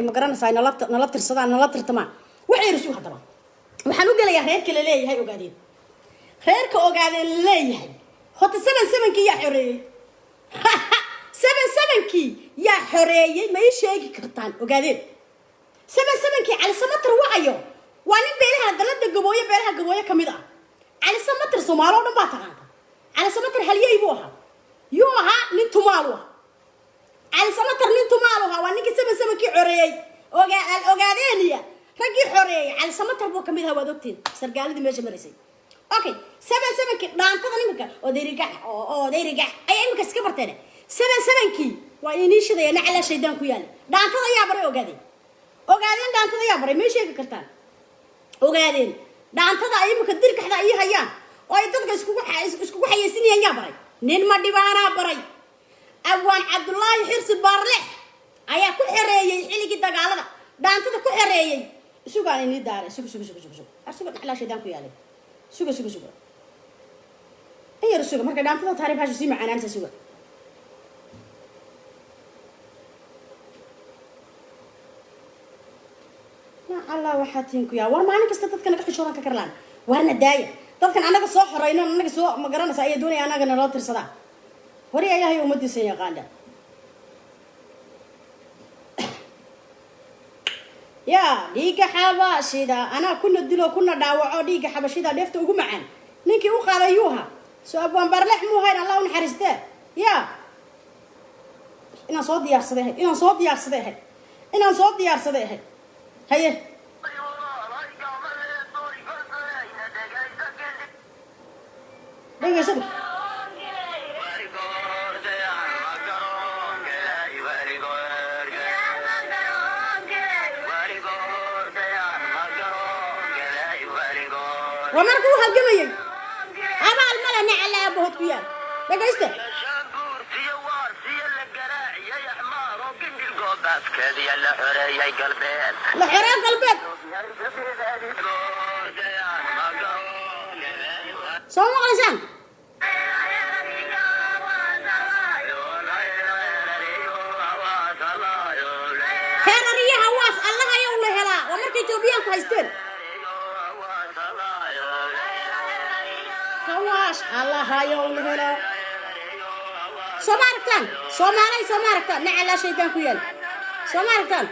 ما garanaysaa nala tirsadaan nala tirtamaan waxay rasuul hadaba waxaan u galayaa reerka la leeyahay ogaadeen reerka ogaadeen leeyahay hota 77kii yaa xoreeyay 77kii yaa xoreeyay ma ii sheegi kartaan ogaadeen 77kii cali samatar wacayo waa nin beelaha dalada gabooyo beelaha gabooyo kamid ah cali samatar Soomaaliya oo dhan baa taqaanta cali samatar haliyay buu ahaa yoo ahaa nin Tumaalo cali samatar nin Tumaalo ahaa waa ninkii 77kii xoreeyay ogaadeenaya ragii xoreeyay cali samatar buu kamid ahaa waad ogtiin sargaalidii meesha marisay okay 77kii dhaantada nimanka oo deeriga ay imika iska barteen 77kii waa inii shidayna cala shaydaan ku yaal dhaantada yaa baray ogaadeen dhaantada yaa baray ma sheegi kartaan ogaadeen dhaantada ay imika dirkaxda ay hayaan oo ay dadka isku xayeysinayaan yaa baray nin ma dhibaana baray awaan Cabdullaahi Xirsi Baarlex ayaa ku xereeyay xiligi dagaalada dhaantada ku xereeyay isugaan inii daaray sugu arsuga cala shaydaan ku yaalay suga ayar suga marka dhaantada taariikh si macaanaan suga Allah waxaatiin ku yaa war maalin kasta dadka naga xishoodan ka karlaan warna daaya dadkan anaga soo xoreyno anaga soo ma garanaysa ay doonayaan anaga nala tirsada hore ayahay umadiisa yaqaana ya dhiiga xabashida ana kuna dilo kuna dhaawaco dhiiga xabashida dheefta ugu macaan ninkii u qaadayuha soo abaan barlex muu hayn Allah u naxariistay ya inaan soo diyaarsaday haye dhageyso ومركو هالجميع أبى الملا على أبوه كيان لقيسته لحرام قلبك سوما غلسان خير ريا هواس الله يوم هلا ومركي توبيان كايستين هواس الله يوم هلا سوماركتان نعلا شيطان كيان سوماركتان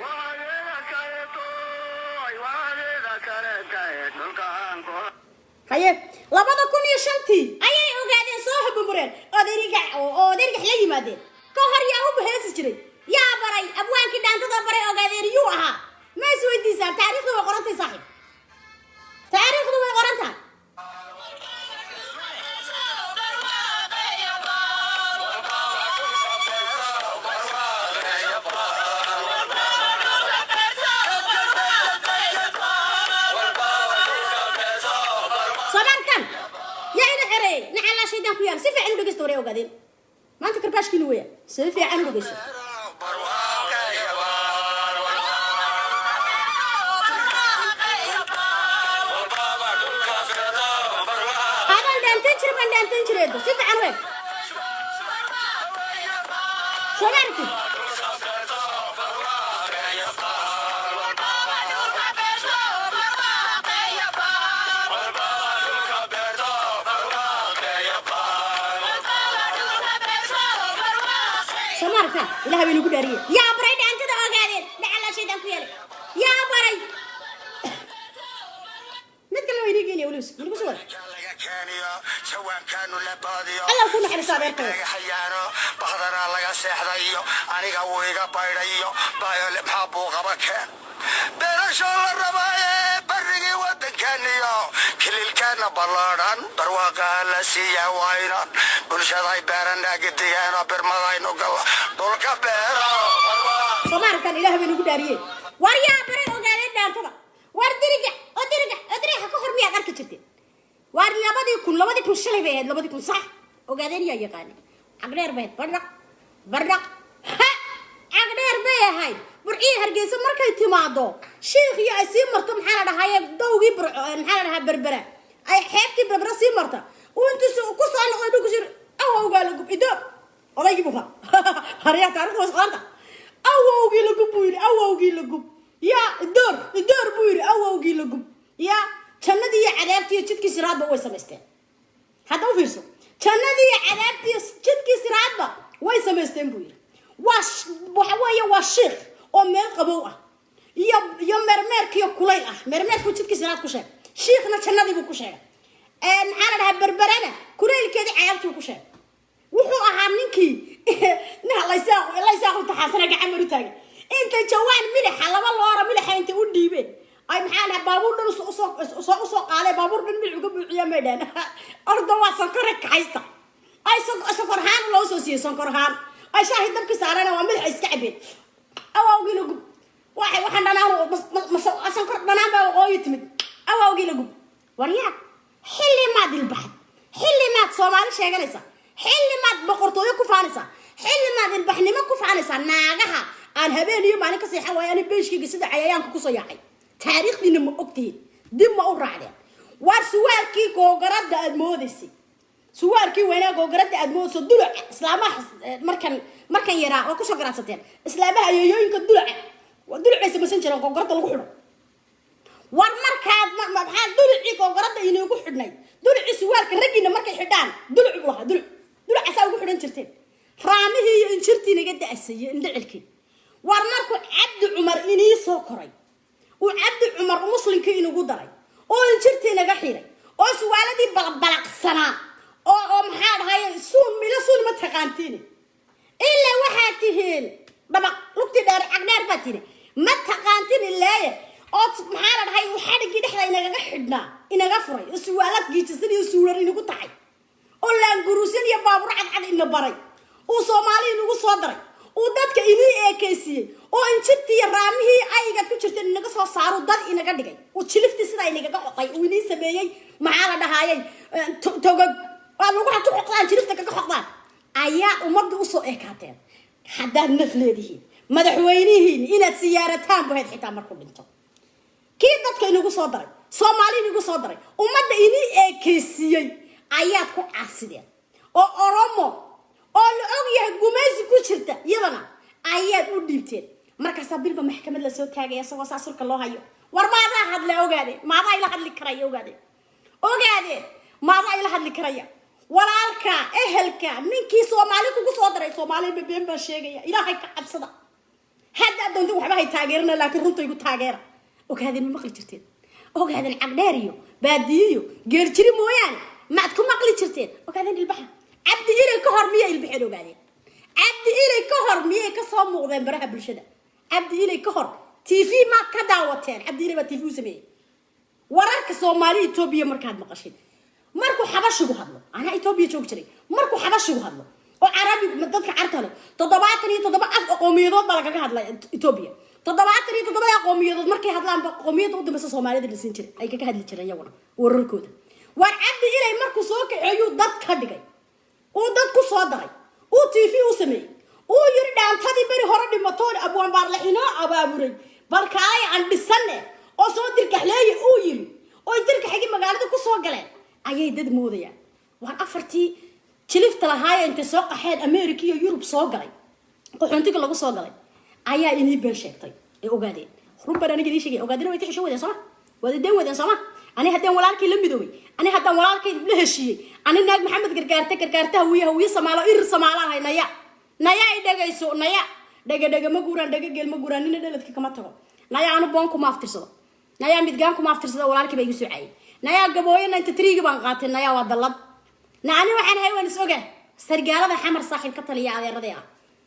هيا لبدا كون يا شنتي اي اوغادين سو حبمرين او ديرغ خلي يمادين كهر يا هو بهيس جري يا بري ابوانكي دانتدا بري اوغادين يو اها ما سويديسا تاريخه وقرنتي صاحب تاريخه وقرنتها نعلا شيطان كيان سيفي عنو دغيست وري اوغادين ما انت كرباش كيلويا سيفي عنو دغيست هذا دانتنشري سيفي عنو شوارتي سماركا إلها بينو كداري يا بريد أنت ده أقعدين لعل شيطان كيالي يا بريد نتكلم وينيجيني ولوس من بسوا الله يكون حريص عليك حيانو بحضر الله يسحر أيو أنا قوي قبير أيو بايو لبحبو غبكان برش الله الرباية برقي ودكانيو كل الكان بلاران برواقع لسيا وايران برشاي بارن قديانا برمضاي نقل دولك بيرا سماركا إلها بينو كداري واريا بري أوغالين دانتبا واردرقع أدريها كخر مياه غارك جرتين وار لبدي كون شلي بيهد لبدي كون صح أوغادين يا يقاني عقدير بيهد برق عقدير بيهاي برعي هرقيسة مركي تمادو شيخ يا أسيم مرتو محانا دهاي دوغي محانا دها بربرة أي حيبتي بربرة سيم مرتا وانتو كسو أنا قلتو كسير أو قالوا إدو الله يجيبوها هريا تعرفوا وسقانتا awowgii la gub buu yidhi awowgii la gub yaa idoor buu yidhi awowgii la gub yaa jannadii iyo cadaabtii iyo jidkii siraadba way samaysteen hadda u fiirso jannadii iyo cadaabtii iyo jidkii siraadba way samaysteen buu yidhi waxa weeye waa shiikh oo meel qabow ah iyo mermeerkiyo kulayl ah mermeerku jidkii siraad ku sheeg shiikhna jannadii buu ku sheegay maxaa la dhahaa berberana kulaylkeedii cadaabtii ku sheegay wuxuu ahaa ninkii laysaaqu taxaasana gacan maru taagay inta jawaan milixa laba loora milixa inta u dhiibeen ay maxaa lahaa baabuur dhan usoo qaaday baabuur dhan milic uga buuxiya meedhaan orda waa sankore kaxaysta ay sankorhaan loo soo siiyey sankorhaan ay shaahi dabki saarana waa milixa iska cabeen awowgii la gub waxaan dhanaan sankor dhanaan baa waqooyi timid awowgii la gub waryaa xilli maad ilbaxad xilli maad soomaali sheeganaysa xilli maad boqortooyo ku faanaysa xilli maad ilbaxnimo ku faanaysa naagaha aan habeen iyo maalin ka seexan waayo ani beeshkayga sida cayayaanka kusoo yaacay taariikhdiina ma ogtihiin dib ma u raacdeen waar suwaalkii googaradda aad moodaysay suwaalkii weynaa googaradda aad moodayso dulaca islaamaha markan yaraa oo kusoo garaadsateen islaamaha ayeeyooyinka dulacaysa masan jireen googaradda lagu xidho war markaad maxaa dulacii googaradda inoogu xidhnay dulacii suwaalka raggiina markay xidhaan duluc buu lahaa dulacaasaa ugu xidhan jirteen raamihii iyo injirtii naga da'asayey indhicilkii war markuu cabdi cumar inii soo koray uu cabdi cumar muslimkii inugu daray oo injirtii naga xiray oo suwaaladii balaqsanaa oo maxaa dhahay suun ma taqaantiin ilaa waxaad tihiin dhabaq lugtii dheer cagdheer baad tihiin ma taqaantiin ilaaye oo maxaa la dhahay uu xadhiggii dhexda inagaga xidhnaa inaga furay oo suwaalad giijisan iyo suurar inagu taxay oo laanguruusan iyo baabuur cadcad ina baray uu soomaali inagu soo daray uu dadka inii eekaysiiyey oo injirtii iyo raamihii ayga ku jirteen inaga soo saaro dad inaga dhigay uu jiliftii sidaa inagaga xoqay uu inii sameeyey maxaa la dhahaayay togag waa lagu hatu xoqdaan jilifta kaga xoqdaan ayaa ummadda usoo eekaateen haddaad naf leedihiin madaxweynihiin inaad siyaarataan bu hayd xitaa markuu dhinto kii dadka inagu soo daray soomaali inagu soo daray ummadda inii eekaysiiyey ayaad ku caasideen oo oromo oo la og yahay gumaysi ku jirta iyadana ayaad u dhiibteen markaasaa bilba maxkamad la soo taagaya isagoo saasulka loo hayo war maadaa hadla ogaadeen maadaa ila hadli karaya ogaadeen maadaa ila hadli karaya walaalka ehelka ninkii soomaali kugu soo daray soomaali been baa sheegaya ilaahay ka cabsada hadda doonta waxba hay taageerna laakiin runta igu taageera ogaadeen ma maqli jirteen ogaadeen cagdheer iyo baadiyo geerjiri mooyaane maad ku maqli jirteen ogaadeen ilbaxa cabdi ilay ka hor miyay ilbaxeen ogaadeen cabdi ilay ka hor miyay ka soo muuqdeen baraha bulshada cabdi ilay ka hor tv ma ka daawateen cabdi ilay baa tv u sameeyey wararka soomaali Itoobiya markaad maqashid markuu xabashigu hadlo ana Itoobiya joog jiray markuu xabashigu hadlo oo carabi dadka cartale 77 af qowmiyadood baa laga hadlay Itoobiya 77 qowmiyadood markay hadlaan qowmiyada u dambaysa Soomaalida la siin jiray ay ka hadli jireen iyaguna wararkooda war cabdi ilay markuu soo kaceeyo dad ka dhigay oo dad ku soo daray oo tv u sameeyay oo yiri dhaantadii bari hore dhimatoon abwaan baar la xinoo abaaburay balkaay aan dhisane oo soo dirkaxleeyay oo yiri oo dirkaxigi magaalada ku soo galeen ayay dad moodayaan war afartii jilifta lahaay inta soo qaxeen America iyo Europe soo galay qoxoontiga lagu soo galay ayaa inii been sheegtay ee ogaadeen runbana aniga idin sheegay ogaadeen way tisho wadeen Soomaa ani haddaan walaalkii la midoobay ani haddaan walaalkii la heshiiyey ani naag maxamed gargaarta wiya Soomaalo Soomaalaha naya ay dhagayso naya dhaga ma guuraan dhaga geel ma guuraan nin dhaladka kama tago naya anu boonku ma aftirsado naya midgaanku ma aftirsado walaalkii bay igu soo caayay naya gabooyana inta triigi baan qaatay naya waa dalad naani waxaan haywan isoga sargaalada xamar saaxiib ka taliya adeeraday ah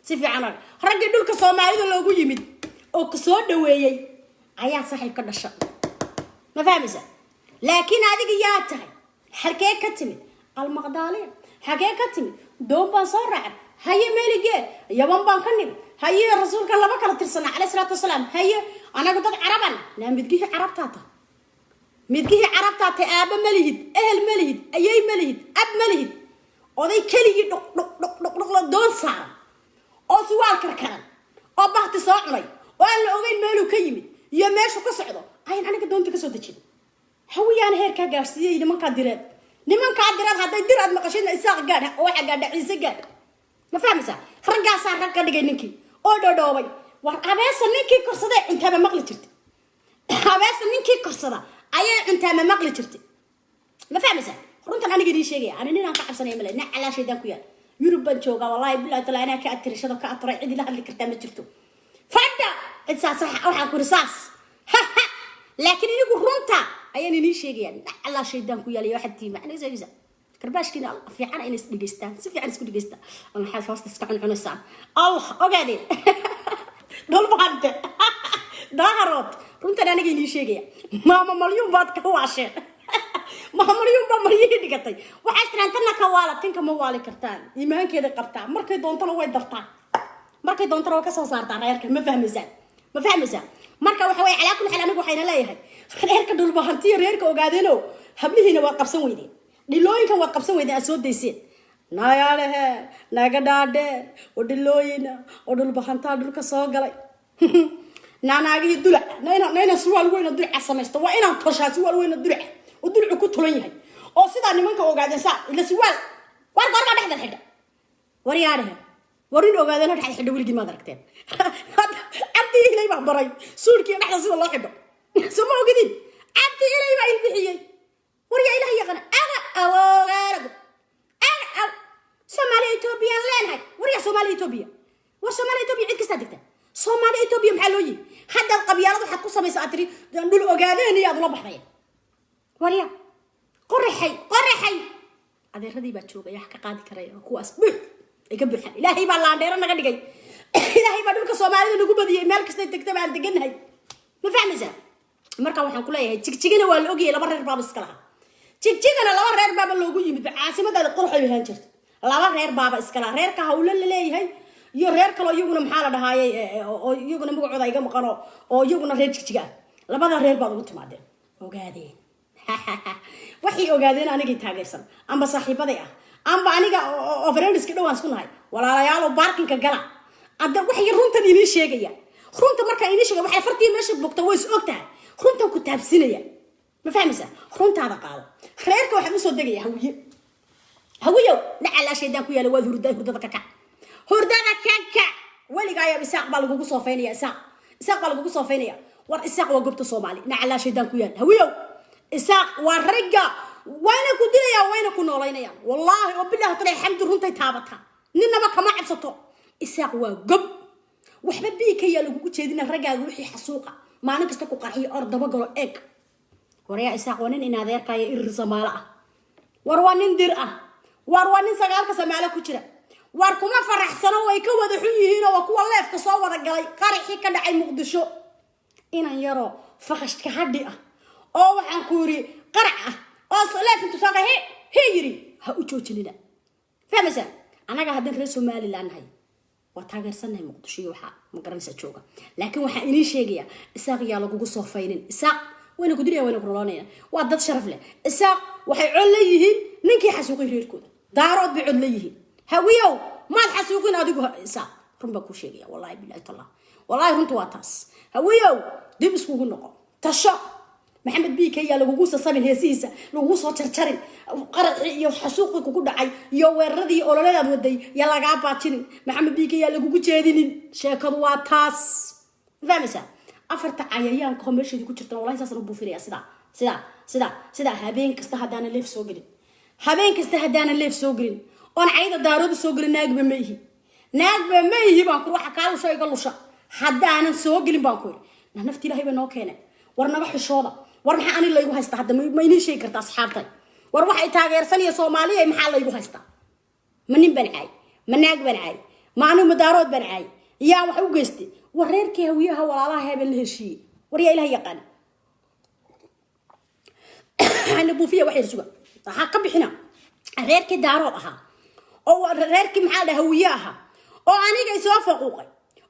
si fiican ragga dhulka Soomaalida loogu yimid oo ka soo dhaweeyay ayaa saaxiib ka dhashay ما فاهمسه لكن هذيك ياتها حركه كتمي المقدالين حركه كتمي دوم بصرع هي ملقى يا بان كنب هي رسولك الله ما كان ترسلنا عليه الصلاه والسلام هي انا قلت عربنا لا مدقيه عربتاته اب مليد اهل مليد ايي مليد اب مليد oday kaliya dhaq doon saar oo suwaal karkaran oo baahti soo cunay oo aan la ogeyn meelu ka yimid iyo meeshu ka socdo ayaan aniga doonta ka soo dajin hawiyaan heerka gaarsiiyay nimanka direed haday diraad maqashina isaaq gaadha oo waxa gaadha ciise gaadha ma fahmaysa raggaas rag ka dhigay ninkii oo dhoodhoobay war abeesa ninkii korsada cuntaaba maqli jirtay abeesa ninkii korsada ayay cuntaaba maqli jirtay ma fahmaysaa runtan aniga idin sheegaya ani ninaan ka cabsanay ma leena cala shaydan ku yaal yurub baan joogaa wallahi billahi taala ana ka atirishada ka atray cid ila hadli kartaa ma jirto fadda inta sax waxaan ku risaas laakiin inigu runta ayaan idin sheegaya cala shaydan ku yaal iyo xadtii macna isagisa karbashkina fiican in is dhigeystaan si fiican isku dhigeystaan aan xal fast iska cunaysan allah ogaadeen dol baante daharot runta aniga idin sheegaya maama malyum baad ka waasheen maama malyum ba mariyay dhigatay waxa istiraantana ka waala tinka ma waali kartaan iimaankeeda qabtaa markay doontana way dartaa markay doontana way ka soo saartaa reerka ma fahmaysaa marka waxa way calaaqul xal anigu waxayna leeyahay reerka dul bahantiyo reerka ogaadeeno hablihiina waa qabsan weydeen dhilooyinka waa qabsan weydeen soo deyseen nayaalehe naga dhaadheer oo dhilooyina oo dul bahantaa dhulka soo galay naanaagii dula nayna suwaal weyna dulca samaysto waa inaan toshaa suwaal weyna dulca oo dulcu ku tulan yahay oo sidaa nimanka ogaadeen saa ila suwaal war gorga dhexda xidha war yaadhe warin ogaadeen dhexda xidha weligiin maad aragteen abdi ilay baa baray suurkii dhexda sida loo xidho suma ogidin abdi ilay baa ilbixiyay war yaa ilaah yaqaan aga awoogaarago aga Soomaaliya Itoobiya leenahay war yaa Soomaaliya Itoobiya war Soomaaliya Itoobiya cid kasta degta Soomaaliya Itoobiya maxaa loo yiri hadda qabyaaladu waxaad ku samaysaa atri dhul ogaadeen iyo aad la baxday war yaa qorraxay adeeradii baa joogay wax ka qaadi karay kuwaas buux iga buuxan ilaahay baa laandheero naga dhigay ilaahay baa dhulka Soomaalida nagu badiyay meel kasta degta baan deganahay ma fahmaysaa marka waxaan ku leeyahay jigjigana waa la ogyahay laba reer baaba iska laha jigjigana laba reer baaba loogu yimid caasimada qorxay ahaan jirta laba reer baaba iska laha reerka hawlan la leeyahay iyo reer kale iyaguna maxaa la dhahaayay oo iyaguna magacooda iga maqano oo iyaguna reer jigjiga labada reer baad ugu timaadeen ogaadeen waxay ogaadeen aniga taageersan amba saaxiibaday ah amba aniga oo friendska dhawaan isku nahay walaalayaal oo parkinka gala adda waxay runtan idin sheegaya runta marka idin sheegay waxay fartii meesha bogta way is ogtahay runtan ku taabsinaya ma fahmaysaa runtaada qaado reerka waxa uu soo degaya hawiyo nacala shaydan ku yaala waa hurdada ka hurdada waliga ayaa isaaq baa lagu soo feenaya isaaq baa lagu soo feenaya war isaaq waa gobta Soomaali nacala shaydan ku yaala hawiyo isaaq waa ragga waana ku dilaya waana ku noolaynaya wallahi oo billahi taala xamdu runtay taabata ninaba kama cabsato isaaq waa gob waxba biika yaa lagu jeedina ragaaga wixii xasuuqa maalin kasta ku qarxiyo ordaba galo eeg waraya isaaq waa nin adeerkaya irir Soomaali ah war waa nin dir ah war waa nin sagaalka Soomaali ku jira war kuma faraxsano way ka wada xun yihiin oo kuwa leefka soo wada galay qarxi ka dhacay Muqdisho inaan yaro faqashka hadhi ah oo waxaan ku yiri qarac ah oo leefka soo yiri ha u joojinina fahmaysaa anaga haddii reer Soomaaliland nahay waa taageersanay Muqdisho waxa ma garanaysa jooga laakiin waxa inii sheegaya isaaq yaa lagu soo faynin isaaq wayna ku diriyay wayna ku roonayna waa dad sharaf leh isaaq waxay cod leeyihiin ninkii xasuuqay reerkooda daarood bay cod leeyihiin hawiyo maad xasuuqin adigu isaaq runba ku sheegaya wallahi billahi taala wallahi runtu waa taas hawiyo dib iskugu noqo tasho maxamed biika yaa lagu soo sabin heesiisa lagu soo jarjarin qarxi iyo xasuuq ku dhacay iyo weeraradii ololadeed waday ya laga baajinin maxamed biika yaa lagu jeedinin sheekadu waa taas fahmaysaa afarta cayayaan ka meeshii ku jirta wallahi saas lagu buufinaya sida habeen kasta hadana leef soo gelin on cayda daarooda soo gelin naagba ma ihi baan ku waxa kaal soo iga lusha hadana soo gelin baan ku nafti ilaahay ba noo keenay war naga xishooda war maxaa ani laygu haysta hadda ma inii sheegi kartaa asxaabtay war waxay taageersanaya Soomaaliya maxaa laygu haysta ma nin bancay ma naag bancay ma anu madaarood bancay yaa wax u geystay war reerkii hawiyaha walaalaha hebel la heshiiyay war yaa ilaahay yaqaan ana buufiya waxay suga waxa ka bixina reerkii daarood aha oo reerkii maxaa dhahay hawiyaha oo aniga soo faquuqay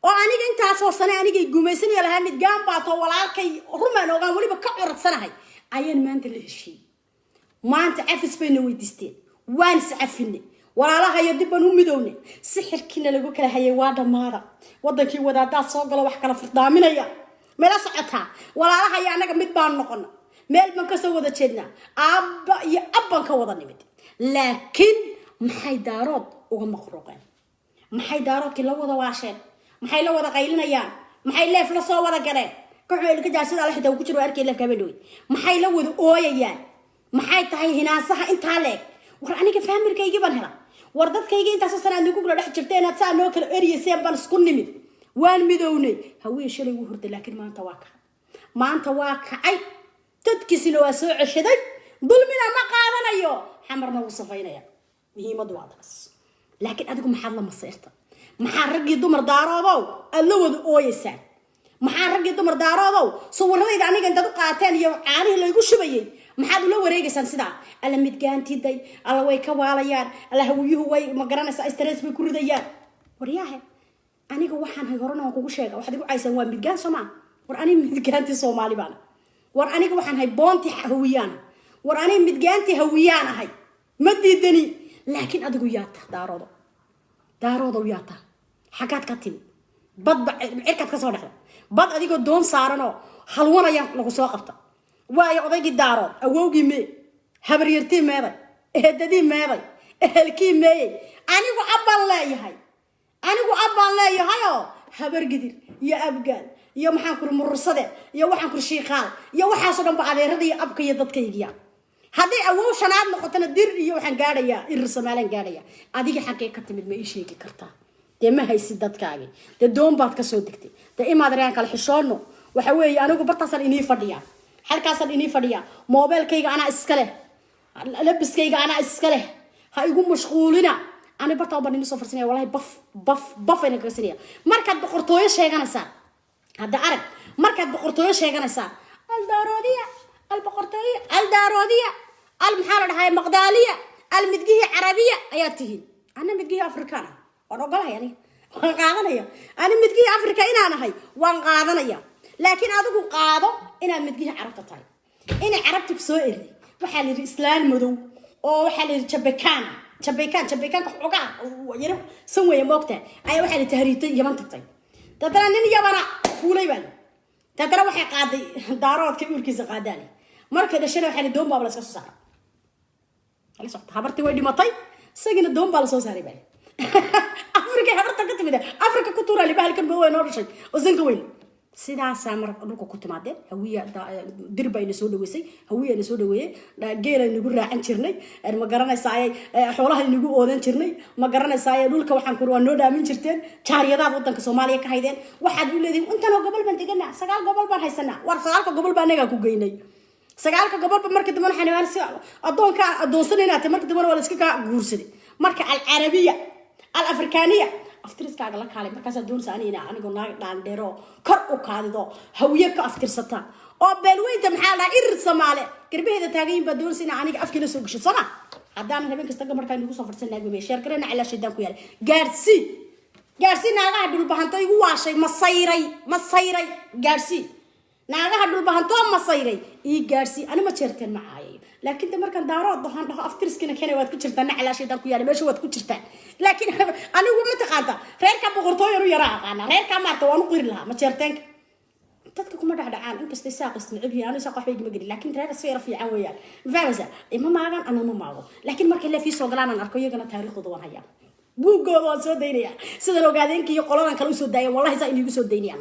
oo aniga intaas oo sano aniga gumaysanaya lahaa mid gaan baato walaalkay rumaan ogaan waliba ka curadsanahay ayaan maanta la heshiiyay maanta afis bayna weydiisteen waan iscafinay walaalaha iyo dibban u midownay sixirkiina lagu kala hayay waa dhamaada wadankii wadaadaad soo galo wax kala firdaaminaya meel socotaa walaalaha iyo anaga mid baan noqon meel ban ka soo wada jeedna abba iyo abban ka wada nimid laakiin maxay daarood uga maqruuqeen maxay daaroodkii la wada waasheen maxay la wada qaylinayaan maxay leef la soo wada galeen kooxda ilka jaasida la xitaa ku jiro arkay leef kaaba dhawey maxay la wada ooyayaan maxay tahay hinaasaha inta leeg war aniga familkayga ban hela war dadkayga intaas sanad ugu kula dhex jirteen aad saa noo kala eriyay ban isku nimid waan midownay haween shalay ugu hurday laakiin maanta waa kacay dadkiisina waa soo ceshaday dulmina ma qaadanayo xamarna uu safaynaya muhiimadu waa taas laakiin adigu maxaad la maseerta maxaa ragii dumar daaroodow alla wada ooyaysan maxaa ragii dumar daaroodow sawirradayda aniga inta u qaateen iyo caanihi la igu shubayay maxaad ula wareegaysan sida alla midgaantiday alla way ka waalayaan alla hawiyuhu way ma garanaysaa stress bay ku ridayaan wariyaahe aniga waxaan hay horana kugu sheega waxaad igu caysan waa midgaan Soomaali war aniga midgaanti Soomaali baan war aniga waxaan hay boonti hawiyaan war aniga midgaanti hawiyaan ahay ma diidani laakiin adigu yaata daaroodo yaata xagaad ka timi bad cirkad ka soo dhaxday bad adigoo doon saaranoo halwanaya lagu soo qabta waayo odaygii daarood awowgii mee habaryartii meeday eedadii meeday ehelkii meeyay anigu abbaan leeyahay oo habar gidir iyo abgaal iyo maxaan ku murursade iyo waxaan ku shiiqaal iyo waxaas oo dhan ba adeerada iyo abka iyo dadkaygiya haddii awow shanaad noqotana dir iyo waxaan gaadhayaa irir Soomaalian gaadhaya adiga xaqee ka timid ma ii sheegi kartaa dee ma haysid dadkaagi dee doon baad ka soo degtay dee imaad raan kala xishoono waxa weeye anigu bartaasan inii fadhiya halkaasan inii fadhiya mobilkayga ana iska leh labiskayga ana iska leh ha igu mashquulina ana bartaa baan inii soo farsanaya wallahi baf ina ka sinaya markaad boqortooyo sheeganaysaa hadda arag markaad boqortooyo sheeganaysaa الدارودية المحارة هاي مقدالية المدقية عربية أياتهين أنا مدقية أفريقية وأنا أقولها يعني وانقاذنا أنا مدقية أفريقية أنا هاي وانقاذنا لكن أدوكو قاضو إنا مدقية عربتة تاي إنا عربتك سوئري وحال الإسلام مدو وحال الشبكان كحوقا ويرو سوية موقتا أي وحال التهريتي يمنتك تاي تترى نين يبانا فولي بالي تترى وحي قاضي دارود كيوركيس قاداني marka dhashada waxa la doon baa la iska soo saaray hal soo habartii way dhimatay sagina doon baa la soo saaray baa Afrika habarta ka timid Afrika ku tuura li bahalkan baa way noo dhashay oo sanka weyn sidaas mar dhulka ku timaadeen hawiya dirba ina soo dhaweysay hawiya ina soo dhaweeyay geela inagu raacan jirnay ma garanaysaa xoolaha inagu oodan jirnay ma garanaysaa dhulka waxaan ku noo dhaamin jirteen jaariyadaha wadanka Soomaaliya ka haydeen waxaad u leedin intan oo gobol baan deganaa 9 gobol baan haysanaa war 9 gobol baan naga ku geynay sagaalka gobolba markii dambe xanawaan si adoonsanayna markii dambe wala iska ka guursaday marka al-arabiya al-afrikaaniya aftirskaaga la kaalay markaas adoonsanayna anigu naag dhaandheero kor u qaadido hawiye ka aftirsata oo beelweynta maxaa la irir Soomaali garbaheeda taagayn ba doonsanayna aniga afkiina soo gashay sama hadaan habeen kasta markaa inagu soo farsanaa gubay sheer karena cila shidaan ku yaal gaarsi naagaha dhulbahanta igu waashay masayray gaarsi naagaha dhulbahanto masayray ii gaarsi ani ma jeerteen macaayo laakiin markan daarood waxaan dhaho aftirskina keenay waad ku jirtaan calaashaydan ku yaal meesha waad ku jirtaan laakiin anigu ma taqaanta reerka boqortooyo yara aqaana reerka maarta waan u qiri lahaa ma jeerteen dadka kuma dhacdhacaan inkasta saaqis nicbihi aniga saaq waxba igama gelin laakiin reer sawir fiican weeyaan fahamsa ima maagan ana ma maago laakiin markay la fiiso galaan arko iyagana taariikhdooda waan hayaa buugooda waan soo daynaya sida ogaadeenkii iyo qoladan kale u soo daayay wallahi saa inigu soo daynaya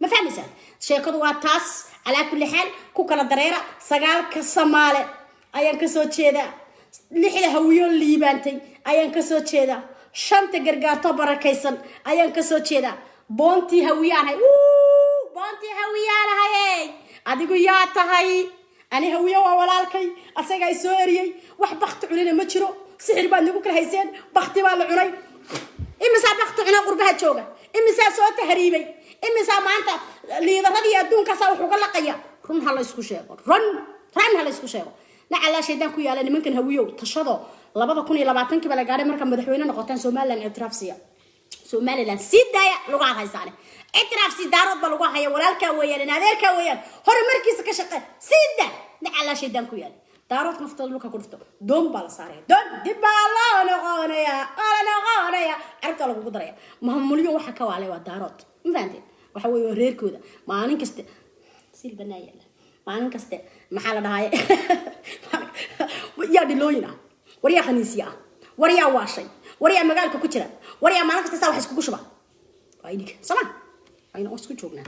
ما فهمت شيكو واتاس على كل حال كوكلا دريرة سجال كسمالة أيان كسو تشيدا لحية هويون ليبانتي أيان كسو تشيدا شنت جرجاتو بركيسن أيان كسو تشيدا بونتي هويان هاي بونتي هويان هاي أديكو يا تهاي أنا هويا وولالكي أسيجا يسوري واحد بخت علينا مشرو سحر بان نقول هيسين بختي والعناي إما سا بخت عنا قربها تشوجا إما سا صوت هريبي إمسا ما أنت اللي ذهبي يدون كسر وحقول لك يا رن هلا يسكو شيء رن هلا يسكو شيء نعلا شيء كوي على ممكن هويو تشرده لبضة كوني لبعتن كبلا قاري مركب مدحوينا نقطان سومالن اعترافسية سومالن سيد دايا لغة هاي سنة اعترافسي دارود بلغة هاي ولا الكوية لنادر كوية هر مركز كشقة سيد دا نعلا شيء كوي على دارود نفتل لك كرفتو دون بالصاري دون دبالة نغانيا عرفت الله بقدرية مهم مليون وحكوا عليه ودارود فهمتي waxa weeyo reerkooda maalin kasta sil banaayay maalin kasta maxaa la dhahay ya dilooyina wariya khaniisiya wariya waashay wariya magaalka ku jira wariya maalin kasta wax isku shuba waa idinka sama ayna isku joognaa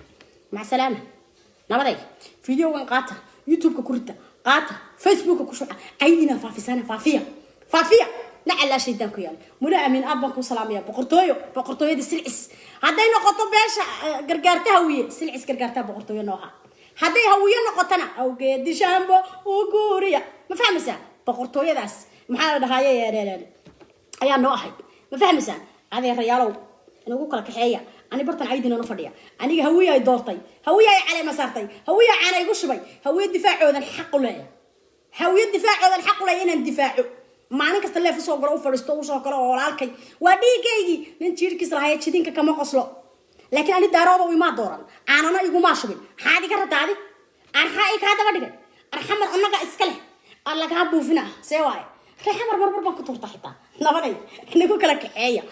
mac salaama nabaday fiidiyogan qaata youtube-ka ku rita qaata facebook-ka ku shuca caydina faafisana faafiya nacala shaydaan ku yaal mula aamin aad baan ku salaamaya boqortooyada silcis hadday noqoto beesha gargaarta hawiye silcis gargaarta boqortooyo nooha hadday hawiye noqotana awgeedi shaambo oo guuriya ma fahmaysaa boqortooyadaas maxaa la dhahaye ayaa noo ahayd ma fahmaysaa adeerayaalow inagu kala kaxeeya ani bartan caydina no fadhiya aniga hawiye ay doortay hawiye ay caleema saartay hawiye aan ay gu shubay hawiye difaacoodan xaq u leeyahay hawiye difaacoodan xaq u leeyahay inaan difaaco maalin kasta leef soo galo u fadhiisto u soo kale oo walaalkay waa dhiigaygii nin jiirkiis lahaye jidinka kama qoslo laakiin ani daarooda u imaa dooran aanana iguma shubin maxaad iga rataadi arxaa i kaa daba dhigay arxamar annaga iska leh allagaa buufina see waaye reexamar marmar baan ku tuurta xitaa nabaday inagu kala kaxeeya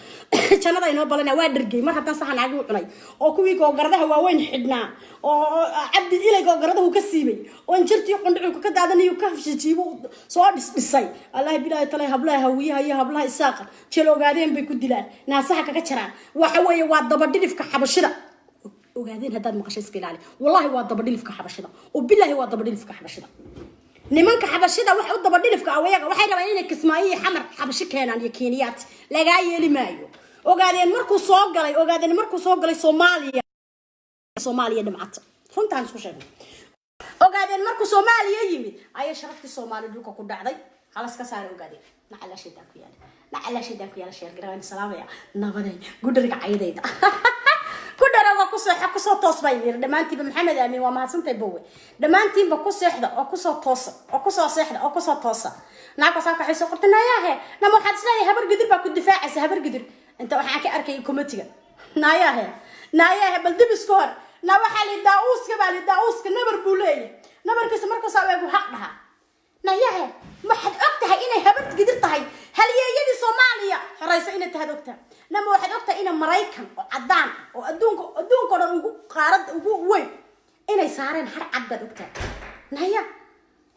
jannada inoo balana waa dhargey mar haddaan saxan agi u cunay oo kuwii googaradaha waaweyn xidhnaa oo cabdi ilay googaradahu ka siibay oo injirtii qundhucu ka daadanayo ka hafshijiibo soo dhisay allahi bilaahi talay hablaha hawiyaha iyo hablaha isaaqa jeel ogaadeen bay ku dilaan naasaha kaga jaraan waxa weeye waa dabadhilifka xabashida ogaadeen haddaad maqashay iska ilaali wallahi waa dabadhilifka xabashida oo bilaahi waa dabadhilifka xabashida nimanka xabashida wax u dabadhilifka awayaga waxay rabaan inay kismaayo xamar xabashi keenaan iyo keeniyad laga yeeli maayo ogaadeen markuu soo galay Soomaaliya dhimacta runtaan isku sheegay ogaadeen markuu Soomaaliya yimid ay sharafti Soomaali dhulka ku dhacday halas ka saaray ogaadeen nacala shaydan ku yaala sheer garaan salaamaya nabaday gudriga caydayda kudaraga ku soo toosbay dhamaantiiba maxamed aamin waa mahadsantay bowe dhamaantiiba ku seexda oo ku soo toosa oo ku soo seexda oo ku soo toosa naaka saaka xisoo qortanayahe nama waxaad isleeyahay habar gidir baa ku difaacaysa habar gidir inta waxaan ka arkay komitiga naayahe bal dib isku hor na waxa li daauska nabar buu leeyahay nabarkiisa markuu soo eego xaq dhaha naayahe waxaad ogtahay inay habar gidir tahay halyeeyadii Soomaaliya xoreysa inay tahay ogtahay nama waxaad ogtahay in Mareykan oo cadaan oo adduunka dhan ugu qaarad ugu weyn inay saareen har cad baad ogtahay naya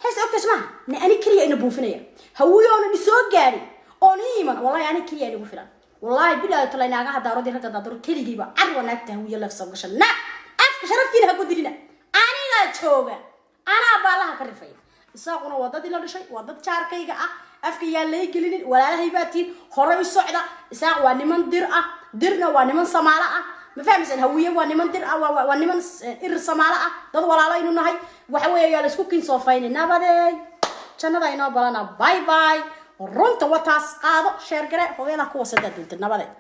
hees ogtahay ma na ani kaliya ina buufinaya hawiyoona soo gaari oo niiman wallahi ani kaliya ina buufilan wallahi bilaa talay naaga hadaarodi raga daadaro kaligiiba carwa naagta hawiyo lafsan gashan na afka sharaftiina ha ku dilina aniga jooga ana baalaha ka rifay isaaquna wadadii la dhashay wadad jaarkayga ah afka yaa lay gelinin walaalahay baatiin hore u socda isaaq waa niman dir ah dirna waa niman Soomaali ah ma fahmaysan hawiye waa niman dir ah waa niman ir Soomaali ah dad walaalaynu nahay waxa weeye yaa la isku kin soo faynay nabaday jannada inoo balana bye runta wataas qaado sheer gare hooyada ku wasada dunta nabaday